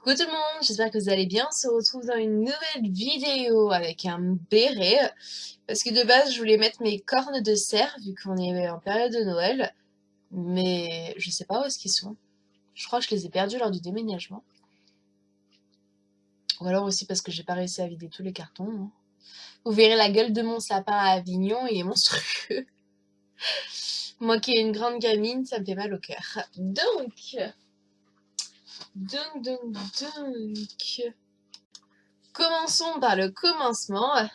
Coucou tout le monde, j'espère que vous allez bien. On se retrouve dans une nouvelle vidéo avec un béret. Parce que de base, je voulais mettre mes cornes de cerf vu qu'on est en période de Noël. Mais je sais pas où est-ce qu'ils sont. Je crois que je les ai perdus lors du déménagement. Ou alors aussi parce que j'ai pas réussi à vider tous les cartons. Hein. Vous verrez la gueule de mon sapin à Avignon, il est monstrueux. Moi qui ai une grande gamine, ça me fait mal au cœur. Donc... Commençons par le commencement.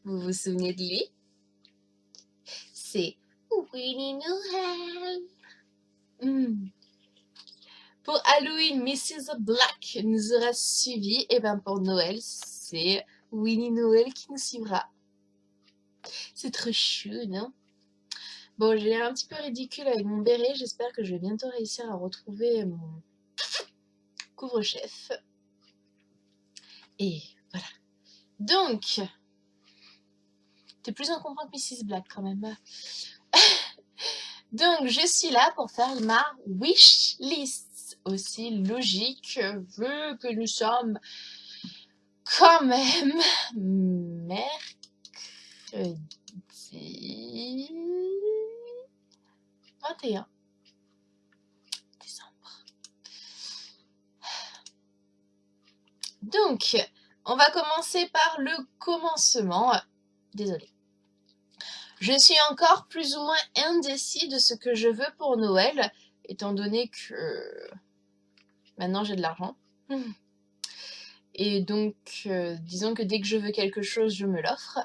Vous vous souvenez de lui? C'est Winnie Noël. Pour Halloween, Mrs. Black nous aura suivis. Et ben pour Noël, c'est Winnie Noël qui nous suivra. C'est trop chou, non? Bon, j'ai l'air un petit peu ridicule avec mon béret. J'espère que je vais bientôt réussir à retrouver mon couvre-chef. Et voilà. Donc, t'es plus encombrant que Mrs. Black quand même. Donc, je suis là pour faire ma wish list. Aussi logique, vu que nous sommes quand même mercredi 21 décembre. Donc, on va commencer par le commencement. Désolée. Je suis encore plus ou moins indécis de ce que je veux pour Noël, étant donné que maintenant j'ai de l'argent. Et donc, disons que dès que je veux quelque chose, je me l'offre.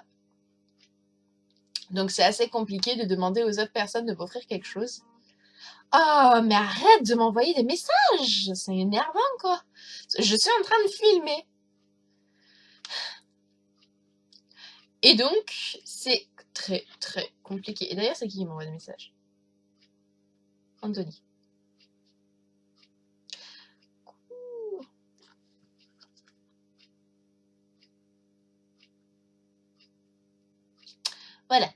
Donc c'est assez compliqué de demander aux autres personnes de m'offrir quelque chose. Oh, mais arrête de m'envoyer des messages! C'est énervant, quoi. Je suis en train de filmer. Et donc, c'est très, très compliqué. Et d'ailleurs, c'est qui m'envoie des messages? Anthony. Voilà.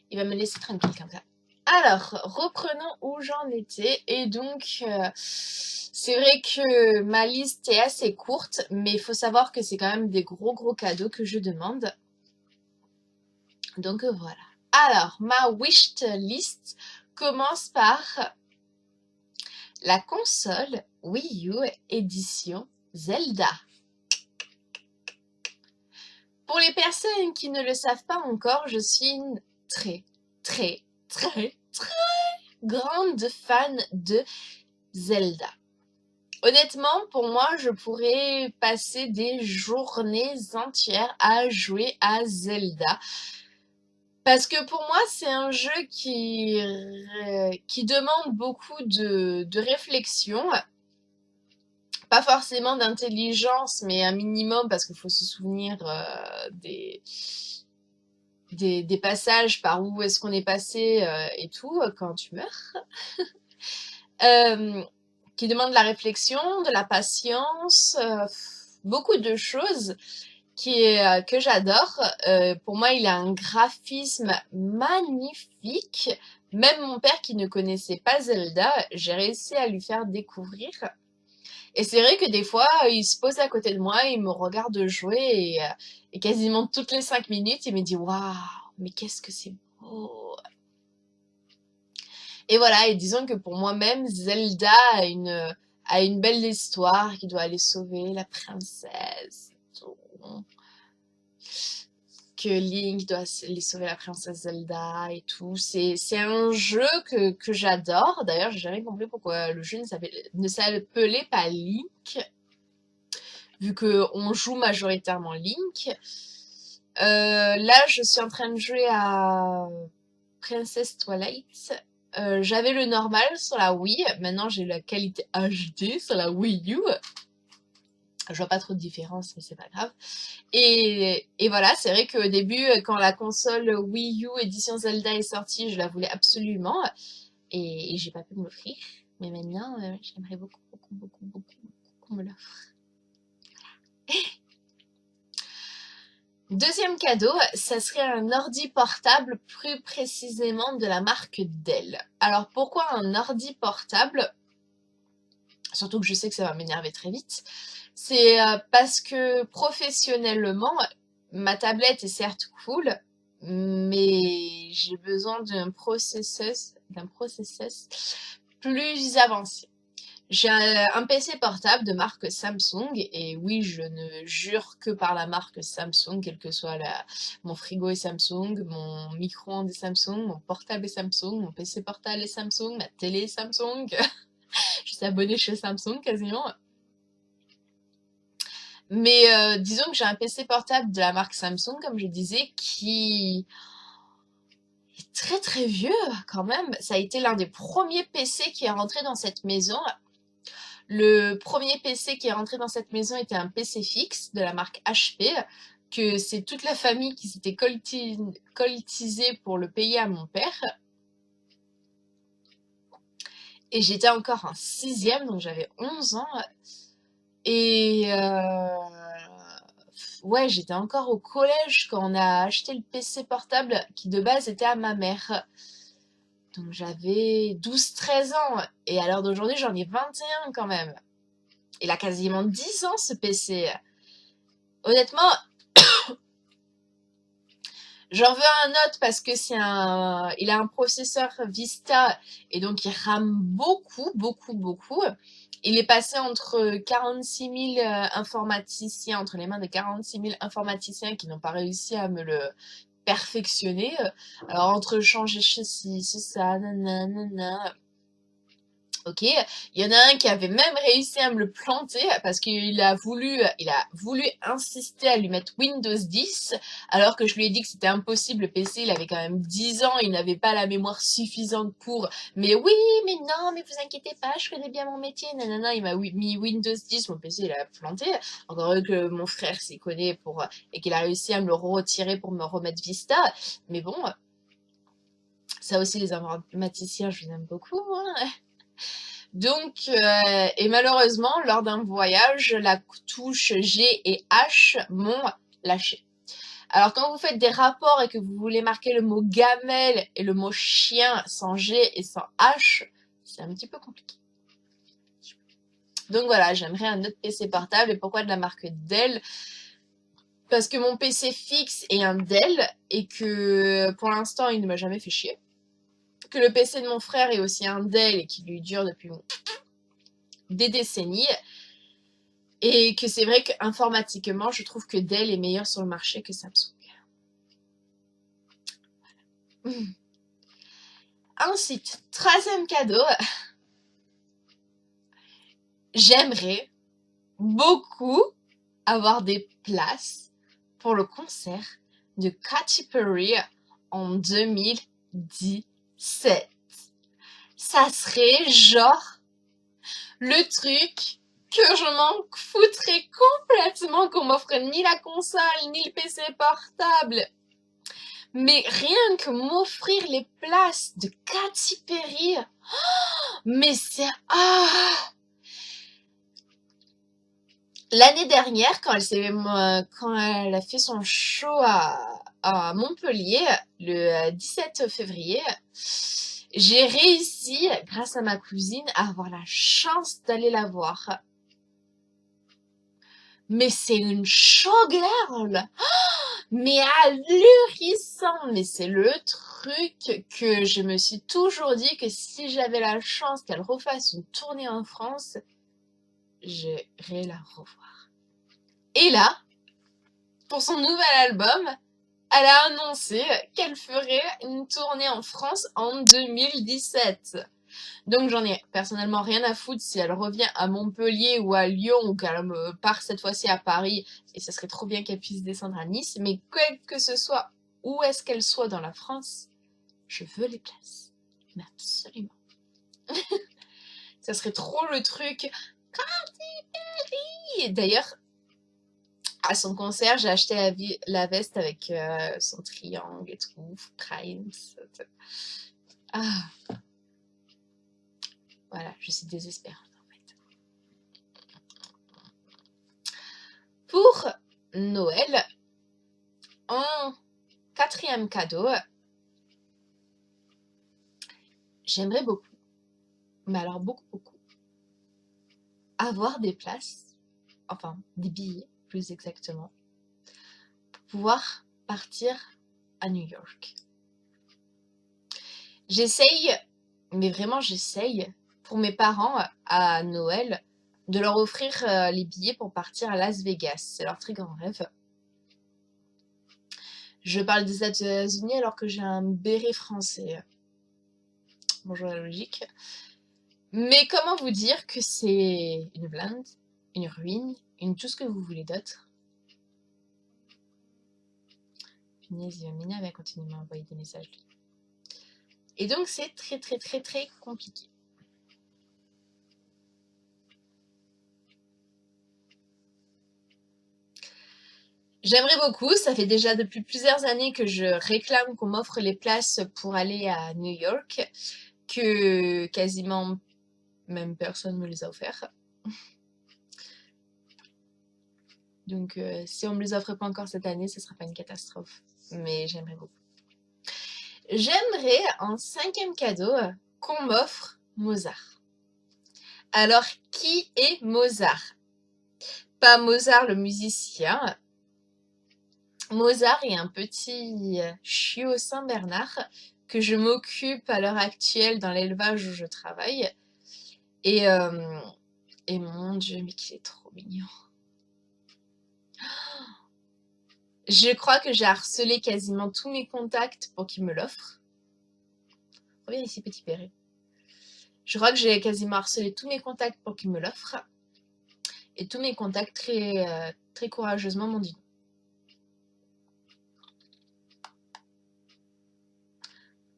Il va me laisser tranquille comme ça. Alors, reprenons où j'en étais. Et donc, c'est vrai que ma liste est assez courte, mais il faut savoir que c'est quand même des gros cadeaux que je demande. Donc voilà. Alors, ma wish list commence par la console Wii U édition Zelda. Pour les personnes qui ne le savent pas encore, je suis une très grande fan de Zelda. Honnêtement, pour moi, je pourrais passer des journées entières à jouer à Zelda. Parce que pour moi, c'est un jeu qui demande beaucoup de réflexion. Pas forcément d'intelligence, mais un minimum, parce qu'il faut se souvenir des passages par où est-ce qu'on est passé et tout quand tu meurs. Qui demande de la réflexion, de la patience, beaucoup de choses que j'adore. Pour moi, il a un graphisme magnifique. Même mon père qui ne connaissait pas Zelda, j'ai réussi à lui faire découvrir. Et c'est vrai que des fois, il se pose à côté de moi, il me regarde jouer et quasiment toutes les 5 minutes, il me dit « Waouh, mais qu'est-ce que c'est beau !» Et voilà, et disons que pour moi-même, Zelda a une belle histoire qui doit aller sauver la princesse. Que Link doit aller sauver la princesse Zelda et tout. C'est un jeu que j'adore. D'ailleurs, j'ai jamais compris pourquoi le jeu ne s'appelait pas Link, vu qu'on joue majoritairement Link. Là, je suis en train de jouer à Princess Twilight. J'avais le normal sur la Wii. Maintenant, j'ai la qualité HD sur la Wii U. Je vois pas trop de différence, mais c'est pas grave. Et voilà, c'est vrai qu'au début, quand la console Wii U édition Zelda est sortie, je la voulais absolument. Et j'ai pas pu me l'offrir. Mais maintenant, j'aimerais beaucoup qu'on me l'offre. Voilà. Deuxième cadeau, ça serait un ordi portable, plus précisément de la marque Dell. Alors pourquoi un ordi portable? surtout que je sais que ça va m'énerver très vite, c'est parce que professionnellement, ma tablette est certes cool, mais j'ai besoin d'un processus plus avancé. J'ai un PC portable de marque Samsung et oui, je ne jure que par la marque Samsung, quel que soit mon frigo est Samsung, mon micro-ondes est Samsung, mon portable est Samsung, mon PC portable est Samsung, ma télé est Samsung. Je suis abonnée chez Samsung quasiment. Mais disons que j'ai un PC portable de la marque Samsung, comme je disais, qui est très très vieux quand même. Ça a été l'un des premiers PC qui est rentré dans cette maison. Le premier PC qui est rentré dans cette maison était un PC fixe de la marque HP, que c'est toute la famille qui s'était coltisée pour le payer à mon père. Et j'étais encore en 6e, donc j'avais 11 ans. Et ouais, j'étais encore au collège quand on a acheté le PC portable qui de base était à ma mère. Donc j'avais 12-13 ans. Et à l'heure d'aujourd'hui, j'en ai 21 quand même. Il a quasiment 10 ans ce PC. Honnêtement, j'en veux un autre parce que il a un processeur Vista et donc il rame beaucoup, beaucoup, beaucoup. Il est passé entre 46 000 informaticiens, entre les mains de 46 000 informaticiens qui n'ont pas réussi à me le perfectionner. Alors entre changer ceci, ça, nanana. Ok, il y en a un qui avait même réussi à me le planter parce qu'il a voulu insister à lui mettre Windows 10 alors que je lui ai dit que c'était impossible. Le PC, il avait quand même 10 ans, il n'avait pas la mémoire suffisante pour. Mais oui, mais non, mais vous inquiétez pas, je connais bien mon métier. Nanana, il m'a mis Windows 10, mon PC, il a planté. Encore heureux que mon frère s'y connaît et qu'il a réussi à me le retirer pour me remettre Vista. Mais bon, ça aussi, les informaticiens, je vous aime beaucoup, hein. Donc, et malheureusement, lors d'un voyage, la touche G et H m'ont lâché. Alors, quand vous faites des rapports et que vous voulez marquer le mot gamelle et le mot chien sans G et sans H, c'est un petit peu compliqué. Donc voilà, j'aimerais un autre PC portable. Et pourquoi de la marque Dell? Parce que mon PC fixe est un Dell et que pour l'instant, il ne m'a jamais fait chier. Que le PC de mon frère est aussi un Dell et qui lui dure depuis des décennies. Et que c'est vrai qu'informatiquement, je trouve que Dell est meilleur sur le marché que Samsung. Ensuite, troisième cadeau, j'aimerais beaucoup avoir des places pour le concert de Katy Perry en 2017. Ça serait genre le truc que je m'en foutrais complètement qu'on m'offre ni la console, ni le PC portable. Mais rien que m'offrir les places de Katy Perry, mais c'est... Ah, l'année dernière, quand elle a fait son show à Montpellier, le 17 février, j'ai réussi, grâce à ma cousine, à avoir la chance d'aller la voir. Mais c'est une showgirl, mais ahurissant. Mais c'est le truc que je me suis toujours dit que si j'avais la chance qu'elle refasse une tournée en France, j'irais la revoir. Et là, pour son nouvel album, elle a annoncé qu'elle ferait une tournée en France en 2017. Donc j'en ai personnellement rien à foutre si elle revient à Montpellier ou à Lyon ou qu'elle part cette fois-ci à Paris, et ça serait trop bien qu'elle puisse descendre à Nice, mais quel que ce soit, où est-ce qu'elle soit dans la France, je veux les places. Mais absolument. Ça serait trop le truc. D'ailleurs, à son concert, j'ai acheté la veste avec son triangle et tout, Prime. Ah, voilà, je suis désespérante en fait. Pour Noël, en quatrième cadeau, j'aimerais beaucoup, mais alors beaucoup, beaucoup, avoir des places, enfin des billets plus exactement, pour pouvoir partir à New York. J'essaye, mais vraiment j'essaye, pour mes parents à Noël, de leur offrir les billets pour partir à Las Vegas. C'est leur très grand rêve. Je parle des États-Unis alors que j'ai un béret français. Bonjour la logique. Mais comment vous dire que c'est une blinde, une ruine, tout ce que vous voulez d'autre. Punaise, il va m'énerver à continuer à m'envoyer des messages. Et donc c'est très très très très compliqué. J'aimerais beaucoup, ça fait déjà depuis plusieurs années que je réclame qu'on m'offre les places pour aller à New York, que quasiment même personne me les a offertes. Donc si on me les offre pas encore cette année, ce sera pas une catastrophe. Mais j'aimerais beaucoup. J'aimerais en 5e cadeau qu'on m'offre Mozart. Alors qui est Mozart? Pas Mozart le musicien. Mozart est un petit chiot Saint-Bernard que je m'occupe à l'heure actuelle dans l'élevage où je travaille. Et mon Dieu, mais qu'il est trop mignon. Je crois que j'ai harcelé quasiment tous mes contacts pour qu'ils me l'offrent. Reviens ici, petit Perret. Je crois que j'ai quasiment harcelé tous mes contacts pour qu'ils me l'offrent. Et tous mes contacts très, très courageusement m'ont dit non.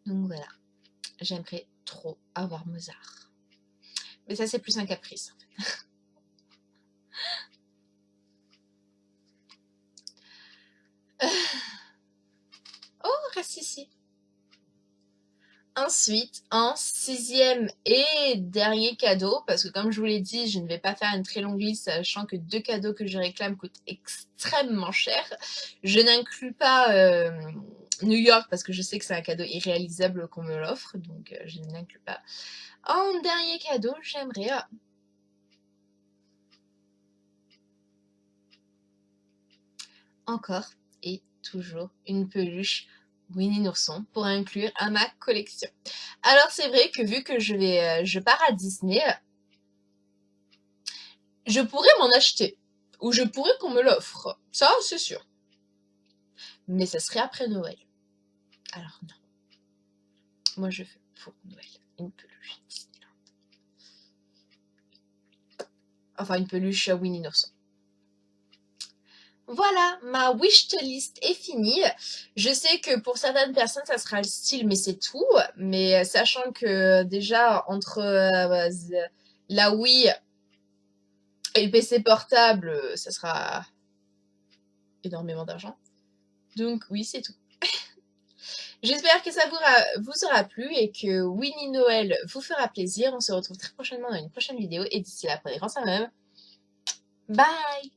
Donc voilà, j'aimerais trop avoir Mozart. Mais ça, c'est plus un caprice, en fait. Oh, reste ici. Ensuite, en 6e et dernier cadeau, parce que comme je vous l'ai dit, je ne vais pas faire une très longue liste, sachant que 2 cadeaux que je réclame coûtent extrêmement cher. Je n'inclus pas New York, parce que je sais que c'est un cadeau irréalisable qu'on me l'offre, donc je ne l'inclus pas. En dernier cadeau, j'aimerais encore et toujours une peluche Winnie l'ourson pour inclure à ma collection. Alors c'est vrai que vu que je pars à Disney, je pourrais m'en acheter ou je pourrais qu'on me l'offre, ça c'est sûr. Mais ça serait après Noël. Alors non. Moi je fais pour Noël une peluche Disneyland. Enfin une peluche Winnie l'ourson. Voilà, ma wish list est finie. Je sais que pour certaines personnes, ça sera le style, mais c'est tout. Mais sachant que déjà, entre la Wii et le PC portable, ça sera énormément d'argent. Donc oui, c'est tout. J'espère que ça vous aura plu et que Winnie Noël vous fera plaisir. On se retrouve très prochainement dans une prochaine vidéo. Et d'ici là, prenez grand soin de vous. Bye!